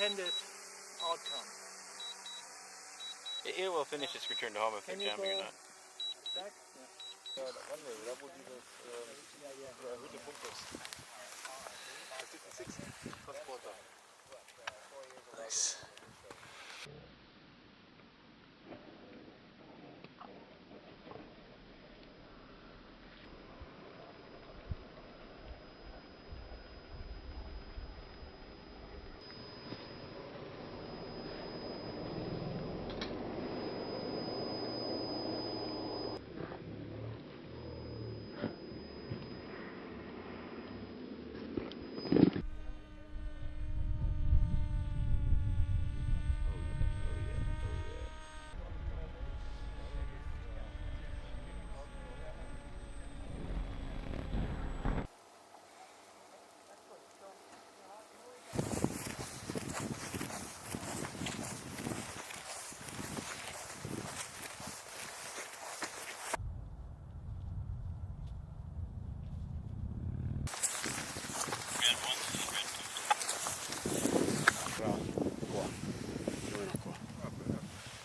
intended outcome. It will finish its return to home if they're jamming or not. Back? Ja, der andere, da wo dieses erhöhte Punkt ist. Das ist ein Six-Transporter. Nice.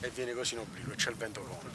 E viene così in obliquo, c'è il vento contro.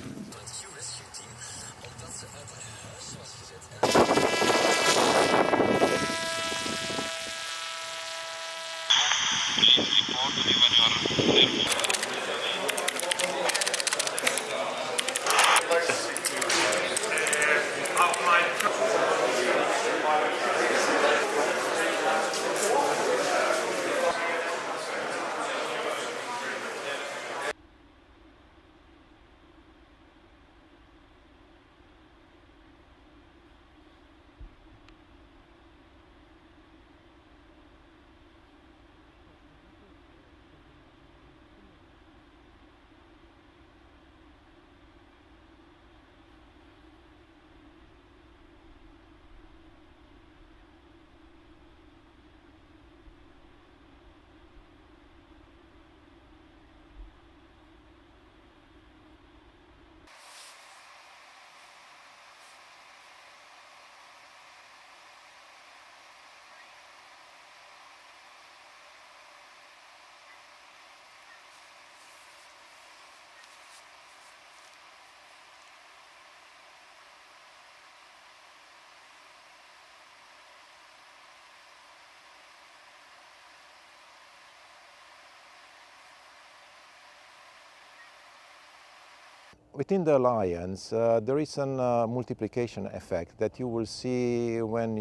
Within the alliance, there is a multiplication effect that you will see when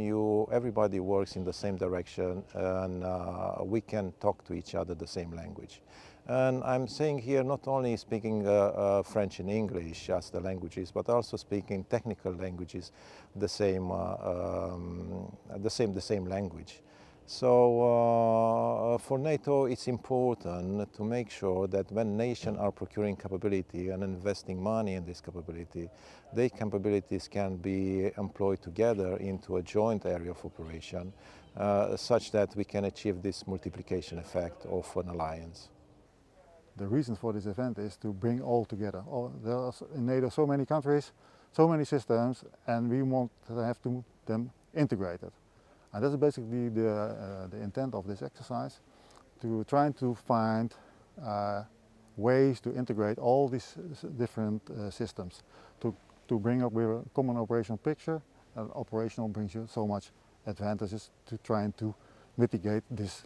everybody works in the same direction and we can talk to each other the same language. And I'm saying here not only speaking French and English as the languages, but also speaking technical languages, the same language. So for NATO, it's important to make sure that when nations are procuring capability and investing money in this capability, their capabilities can be employed together into a joint area of operation, such that we can achieve this multiplication effect of an alliance. The reason for this event is to bring all together. There are in NATO so many countries, so many systems, and we want to have them integrated. And that's basically the intent of this exercise, to try to find ways to integrate all these different systems, to bring up with a common operational picture. And operational brings you so much advantages to trying to mitigate this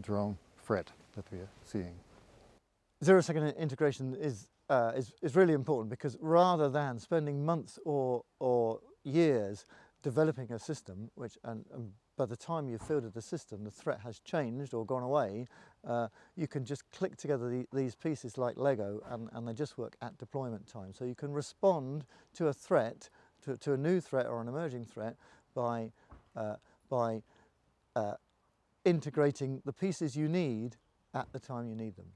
drone threat that we are seeing. Zero-second integration is really important, because rather than spending months or years developing a system, and by the time you've fielded the system, the threat has changed or gone away, you can just click together these pieces like Lego, and they just work at deployment time. So you can respond to a threat, to a new threat or an emerging threat, by integrating the pieces you need at the time you need them.